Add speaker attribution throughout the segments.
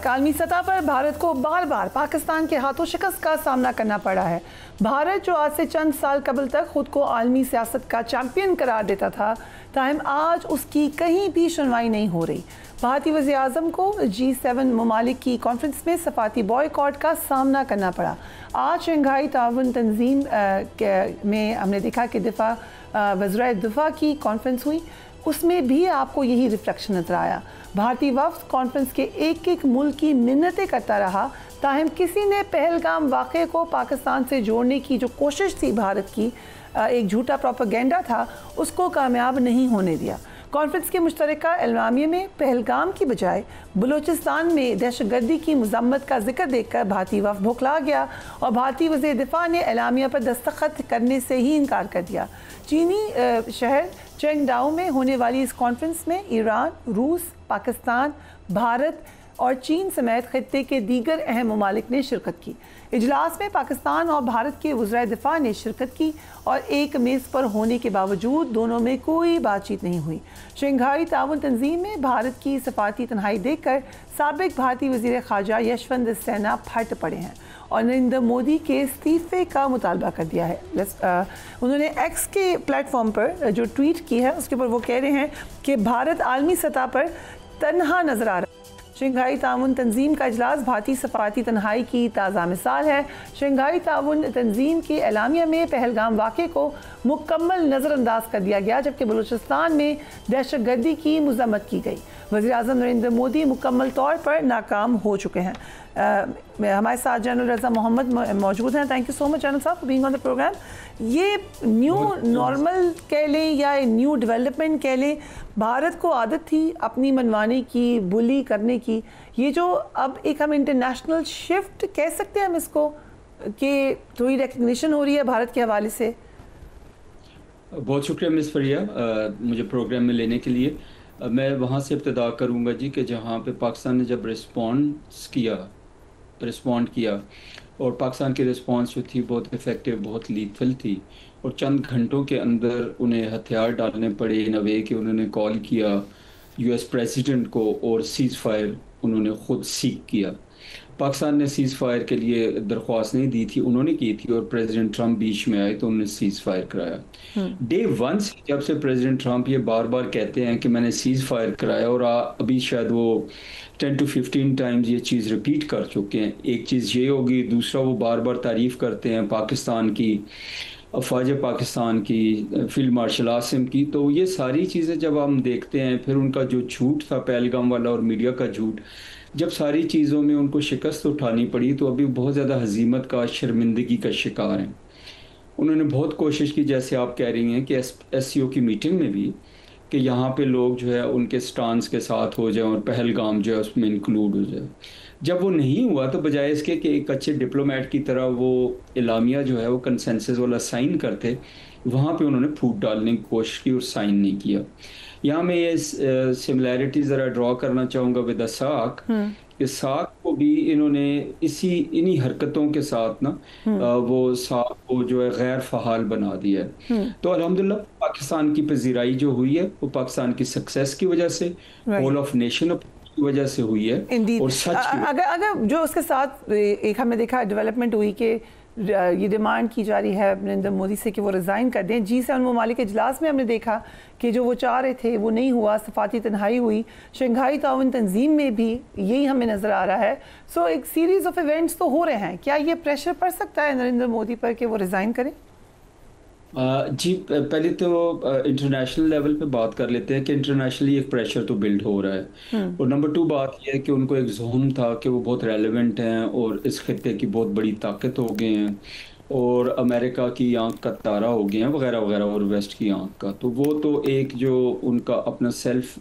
Speaker 1: عالمی سطح پر بھارت کو بار بار پاکستان کے ہاتھوں شکست کا سامنا کرنا پڑا ہے۔ بھارت جو آج سے چند سال قبل تک خود کو عالمی سیاست کا چیمپئن قرار دیتا تھا، تاہم آج اس کی کہیں بھی سنوائی نہیں ہو رہی۔ بھارتی وزیر اعظم کو G7 ممالک کی کانفرنس میں صفاتی بائیکاٹ کا سامنا کرنا پڑا۔ آج شنگھائی تعاون تنظیم میں ہم نے دیکھا کہ وزرائے دفاع کی کانفرنس ہوئی، اس میں بھی آپ کو یہی ریفلیکشن نظر آیا۔ بھارتی وفد کانفرنس کے ایک ایک ملک کی منتیں کرتا رہا، تاہم کسی نے پہلگام واقعے کو پاکستان سے جوڑنے کی جو کوشش تھی بھارت کی، ایک جھوٹا پروپیگنڈا تھا، اس کو کامیاب نہیں ہونے دیا۔ کانفرنس کے مشترکہ اعلامیے میں پہلگام کی بجائے بلوچستان میں دہشت گردی کی مذمت کا ذکر دیکھ کر بھارتی وفد بھوکلا گیا اور بھارتی وزیر دفاع نے اعلامیہ پر دستخط کرنے سے ہی انکار کر دیا۔ چینی شہر چینگڈاؤ میں ہونے والی اس کانفرنس میں ایران، روس، پاکستان، بھارت اور چین سمیت خطے کے دیگر اہم ممالک نے شرکت کی۔ اجلاس میں پاکستان اور بھارت کے وزرائے دفاع نے شرکت کی اور ایک میز پر ہونے کے باوجود دونوں میں کوئی بات چیت نہیں ہوئی۔ شنگھائی تعاون تنظیم میں بھارت کی سفارتی تنہائی دیکھ کر سابق بھارتی وزیر خارجہ یشونت سنہا پھٹ پڑے ہیں اور نریندر مودی کے استعفے کا مطالبہ کر دیا ہے۔ انہوں نے ایکس کے پلیٹ فارم پر جو ٹویٹ کی ہے اس کے اوپر وہ کہہ رہے ہیں کہ بھارت عالمی سطح پر تنہا نظر آ رہا ہے۔ شنگھائی تعاون تنظیم کا اجلاس بھارتی سفارتی تنہائی کی تازہ مثال ہے۔ شنگھائی تعاون تنظیم کے اعلامیہ میں پہلگام واقعے کو مکمل نظر انداز کر دیا گیا، جبکہ بلوچستان میں دہشت گردی کی مذمت کی گئی۔ وزیر اعظم نریندر مودی مکمل طور پر ناکام ہو چکے ہیں۔ ہمارے ساتھ جنرل رضا محمد موجود ہیں۔ Thank you so much general صاحب for being on the program. یہ نیو نارمل کہہ لیں یا نیو ڈیولپمنٹ کہہ لیں، بھارت کو عادت تھی اپنی منوانے کی، بلی کرنے کی، یہ جو اب ایک ہم انٹرنیشنل شفٹ کہہ سکتے ہیں ہم اس کو، کہ تھوڑی ریکگنیشن ہو رہی ہے بھارت کے حوالے سے۔
Speaker 2: بہت شکریہ مس فریہ مجھے پروگرام میں لینے کے لیے۔ میں وہاں سے ابتدا کروں گا جی کہ جہاں پہ پاکستان نے جب رسپونڈ کیا اور پاکستان کی رسپانس جو تھی بہت افیکٹو، بہت لیتھل تھی، اور چند گھنٹوں کے اندر انہیں ہتھیار ڈالنے پڑے ان اے وے کہ انہوں نے کال کیا US پریزیڈنٹ کو اور سیز فائر انہوں نے خود سیک کیا۔ پاکستان نے سیز فائر کے لیے درخواست نہیں دی تھی، انہوں نے کی تھی، اور پریزیڈنٹ ٹرمپ بیچ میں آئے تو انہوں نے سیز فائر کرایا۔ ڈے 1 سے جب سے پریزیڈنٹ ٹرمپ یہ بار بار کہتے ہیں کہ میں نے سیز فائر کرایا، اور ابھی شاید وہ 10 to 15 ٹائمز یہ چیز ریپیٹ کر چکے ہیں۔ ایک چیز یہ ہوگی، دوسرا وہ بار بار تعریف کرتے ہیں پاکستان کی، افواج پاکستان کی، فیلڈ مارشل عاصم کی۔ تو یہ ساری چیزیں جب ہم دیکھتے ہیں، پھر ان کا جو جھوٹ تھا پہلگام والا اور میڈیا کا جھوٹ، جب ساری چیزوں میں ان کو شکست اٹھانی پڑی تو ابھی بہت زیادہ ہزیمت کا، شرمندگی کا شکار ہیں۔ انہوں نے بہت کوشش کی، جیسے آپ کہہ رہی ہیں، کہ SCO کی میٹنگ میں بھی کہ یہاں پہ لوگ جو ہے ان کے سٹانس کے ساتھ ہو جائیں اور پہلگام جو ہے اس میں انکلوڈ ہو جائے۔ جب وہ نہیں ہوا تو بجائے اس کے کہ ایک اچھے ڈپلومیٹ کی طرح وہ اعلامیہ جو ہے وہ کنسنسس والا سائن کرتے، وہاں پہ انہوں نے پھوٹ ڈالنے کی کوشش کی اور سائن نہیں کیا۔ یہاں میں یہ سملیرٹی ذرا ڈرا کرنا چاہوں گا ود ساک، کہ ساک کو بھی انہوں نے انہی حرکتوں کے ساتھ نا وہ ساک کو جو ہے غیر فعال بنا دیا ہے۔ تو الحمدللہ پاکستان کی پذیرائی جو ہوئی ہے وہ پاکستان کی سکسیس کی وجہ سے، ہول آف نیشن کی وجہ سے ہوئی ہے، اور سچ
Speaker 1: اگر جو اس کے ساتھ ایک ہم نے دیکھا ڈیولپمنٹ ہوئی کہ یہ ڈیمانڈ کی جا رہی ہے نریندر مودی سے کہ وہ ریزائن کر دیں۔ G7 ممالک کے اجلاس میں ہم نے دیکھا کہ جو وہ چاہ رہے تھے وہ نہیں ہوا، سفارتی تنہائی ہوئی۔ شنگھائی تعاون تنظیم میں بھی یہی ہمیں نظر آ رہا ہے۔ سو ایک سیریز آف ایونٹس تو ہو رہے ہیں، کیا یہ پریشر پڑ سکتا ہے نریندر مودی پر کہ وہ ریزائن کریں؟
Speaker 2: جی پہلے تو انٹرنیشنل لیول پہ بات کر لیتے ہیں کہ انٹرنیشنلی ایک پریشر تو بلڈ ہو رہا ہے، اور نمبر 2 بات یہ ہے کہ ان کو ایک ذہن تھا کہ وہ بہت ریلیونٹ ہیں اور اس خطے کی بہت بڑی طاقت ہو گئے ہیں، اور امریکہ کی آنکھ کا تارا ہو گئے ہیں وغیرہ وغیرہ، اور ویسٹ کی آنکھ کا، تو وہ تو ایک جو ان کا اپنا سیلف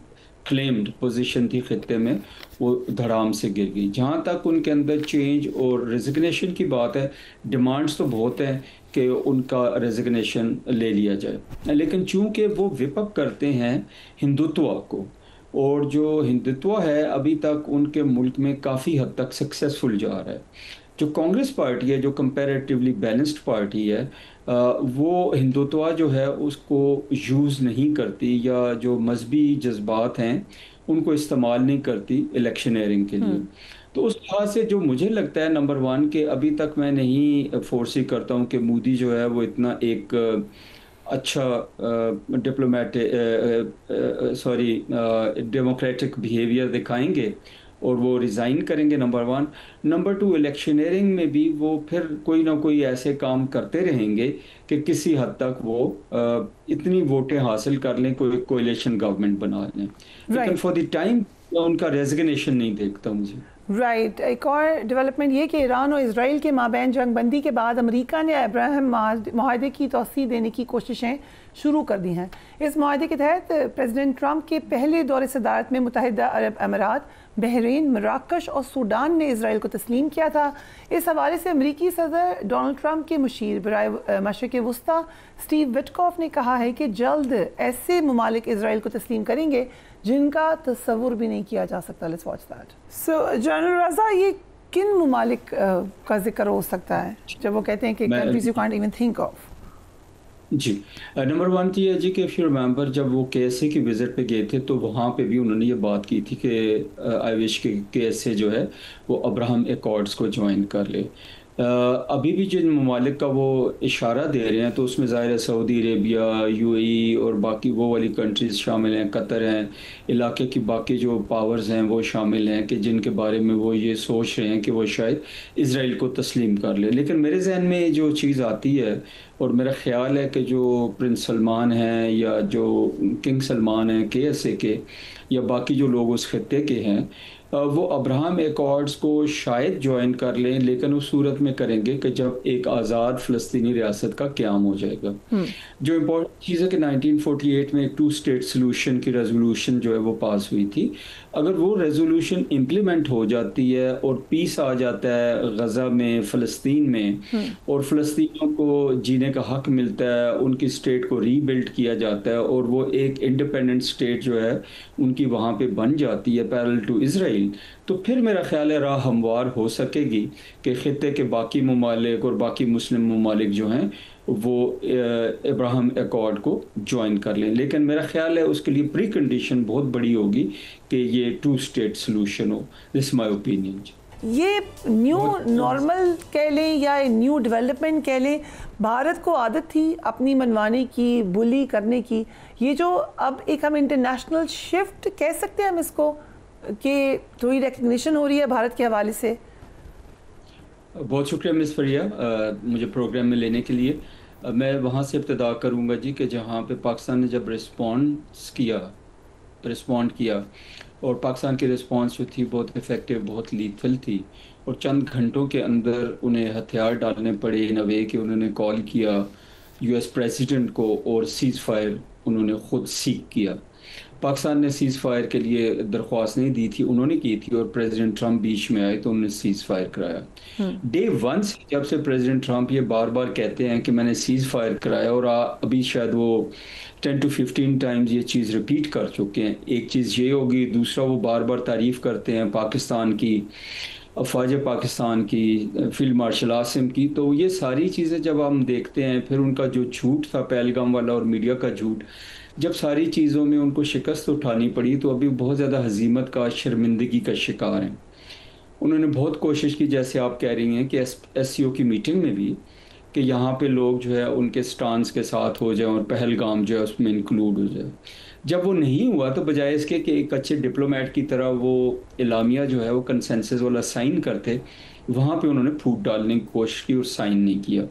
Speaker 2: کلیمڈ پوزیشن تھی خطے میں، وہ دھڑام سے گر گئی۔ جہاں تک ان کے اندر چینج اور ریزگنیشن کی بات ہے، ڈیمانڈز تو بہت ہیں کہ ان کا ریزگنیشن لے لیا جائے، لیکن چونکہ وہ وپ اپ کرتے ہیں ہندوتوا کو، اور جو ہندوتوا ہے ابھی تک ان کے ملک میں کافی حد تک سکسیسفل جا رہا ہے۔ جو کانگریس پارٹی ہے، جو کمپیریٹیولی بیلنسڈ پارٹی ہے، وہ ہندوتوا جو ہے اس کو یوز نہیں کرتی، یا جو مذہبی جذبات ہیں ان کو استعمال نہیں کرتی الیکشن ایئرنگ کے لیے۔ تو اس لحاظ سے جو مجھے لگتا ہے نمبر ون کہ ابھی تک میں نہیں فورسی کرتا ہوں کہ مودی جو ہے وہ اتنا ایک اچھا ڈیموکریٹک بیہیویئر دکھائیں گے اور وہ ریزائن کریں گے، نمبر ون۔ نمبر ٹو، الیکشنئرنگ میں بھی وہ پھر کوئی نہ کوئی ایسے کام کرتے رہیں گے کہ کسی حد تک وہ اتنی ووٹیں حاصل کر لیں، کوئی کوئلیشن گورنمنٹ بنا لیں، لیکن فار دی ٹائم ان کا ریزگنیشن نہیں دیکھتا مجھے۔
Speaker 1: رائٹ، ایک اور ڈیولپمنٹ یہ کہ ایران اور اسرائیل کے مابین جنگ بندی کے بعد امریکہ نے ابراہیم معاہدے کی توسیع دینے کی کوششیں شروع کر دی ہیں۔ اس معاہدے کے تحت پریزیڈنٹ ٹرمپ کے پہلے دور صدارت میں متحدہ عرب امارات، بحرین، مراکش اور سوڈان نے اسرائیل کو تسلیم کیا تھا۔ اس حوالے سے امریکی صدر ڈونلڈ ٹرمپ کے مشیر برائے مشرق وسطیٰ اسٹیو وٹکوف نے کہا ہے کہ جلد ایسے ممالک اسرائیل کو تسلیم کریں گے جن کا تصور بھی نہیں کیا جا سکتا۔ Let's watch that. So general Raza, یہ کن ممالک کا ذکر ہو سکتا ہے جب وہ کہتے ہیں کہ countries you can't even think of?
Speaker 2: جی، نمبر ون تو یہ ہے جی کہ اف یو ریمبر جب وہ کے ایس اے کی وزٹ پہ گئے تھے تو وہاں پہ بھی انہوں نے یہ بات کی تھی کہ آئی وش کے ایس اے جو ہے وہ ابراہم ایکارڈز کو جوائن کر لے۔ ابھی بھی جن ممالک کا وہ اشارہ دے رہے ہیں تو اس میں ظاہر ہے سعودی عربیہ، یو اے ای اور باقی وہ والی کنٹریز شامل ہیں، قطر ہیں، علاقے کی باقی جو پاورز ہیں وہ شامل ہیں کہ جن کے بارے میں وہ یہ سوچ رہے ہیں کہ وہ شاید اسرائیل کو تسلیم کر لے۔ لیکن میرے ذہن میں جو چیز آتی ہے اور میرا خیال ہے کہ جو پرنس سلمان ہیں یا جو کنگ سلمان ہیں کے ایس اے کے یا باقی جو لوگ اس خطے کے ہیں وہ ابراہم ایکارڈز کو شاید جوائن کر لیں، لیکن اس صورت میں کریں گے کہ جب ایک آزاد فلسطینی ریاست کا قیام ہو جائے گا۔ جو امپورٹنٹ چیز ہے کہ 1948 میں ایک 2 اسٹیٹ سلوشن کی ریزولوشن جو ہے وہ پاس ہوئی تھی۔ اگر وہ ریزولوشن امپلیمنٹ ہو جاتی ہے اور پیس آ جاتا ہے غزہ میں، فلسطین میں، اور فلسطینیوں کو جینے کا حق ملتا ہے، ان کی اسٹیٹ کو ری بلڈ کیا جاتا ہے اور وہ ایک انڈیپینڈنٹ اسٹیٹ جو ہے ان کی وہاں پہ بن جاتی ہے پیرل ٹو اسرائیل، تو پھر میرا خیال ہے راہ ہموار ہو سکے گی کہ خطے کے باقی ممالک اور باقی مسلم ممالک جو ہیں وہ ابراہم ایکارڈ کو جوائن کر لیں۔ لیکن میرا خیال ہے اس کے لیے پری کنڈیشن بہت بڑی ہوگی کہ یہ 2 state solution who. This my opinion.
Speaker 1: یہ نیو نارمل کہہ لیں یا نیو ڈیولپمنٹ کہہ لیں، بھارت کو عادت تھی اپنی منوانے کی، بلی کرنے کی، یہ جو اب ایک ہم انٹرنیشنل شفٹ کہہ سکتے ہیں ہم اس کو کہ تھوڑی ریکگنیشن ہو رہی ہے بھارت کے حوالے سے؟
Speaker 2: بہت شکریہ مس فریہ مجھے پروگرام میں لینے کے لیے۔ میں وہاں سے ابتدا کروں گا جی کہ جہاں پہ پاکستان نے جب رسپونڈ کیا اور پاکستان کی رسپانس جو تھی بہت افیکٹو، بہت لیتھل تھی، اور چند گھنٹوں کے اندر انہیں ہتھیار ڈالنے پڑے ان اے وے کہ انہوں نے کال کیا یو ایس پریزیڈنٹ کو اور سیز فائر انہوں نے خود سیک کیا۔ پاکستان نے سیز فائر کے لیے درخواست نہیں دی تھی، انہوں نے کی تھی، اور پریزیڈنٹ ٹرمپ بیچ میں آئے تو انہوں نے سیز فائر کرایا۔ ڈے ون سے جب سے پریزیڈنٹ ٹرمپ یہ بار بار کہتے ہیں کہ میں نے سیز فائر کرایا، اور ابھی شاید وہ 10 to 15 ٹائمز یہ چیز ریپیٹ کر چکے ہیں۔ ایک چیز یہ ہوگی، دوسرا وہ بار بار تعریف کرتے ہیں پاکستان کی، افواج پاکستان کی، فیلڈ مارشل عاصم کی۔ تو یہ ساری چیزیں جب ہم دیکھتے ہیں، پھر ان کا جو جھوٹ تھا پہلگام والا اور میڈیا کا جھوٹ، جب ساری چیزوں میں ان کو شکست اٹھانی پڑی تو ابھی بہت زیادہ ہزیمت کا، شرمندگی کا شکار ہیں۔ انہوں نے بہت کوشش کی، جیسے آپ کہہ رہی ہیں کہ ایس سی او کی میٹنگ میں بھی، کہ یہاں پہ لوگ جو ہے ان کے سٹانس کے ساتھ ہو جائیں اور پہلگام جو ہے اس میں انکلوڈ ہو جائے۔ جب وہ نہیں ہوا تو بجائے اس کے کہ ایک اچھے ڈپلومیٹ کی طرح وہ اعلامیہ جو ہے وہ کنسنسس والا سائن کرتے، وہاں پہ انہوں نے پھوٹ ڈالنے کی کوشش کی اور سائن نہیں کیا۔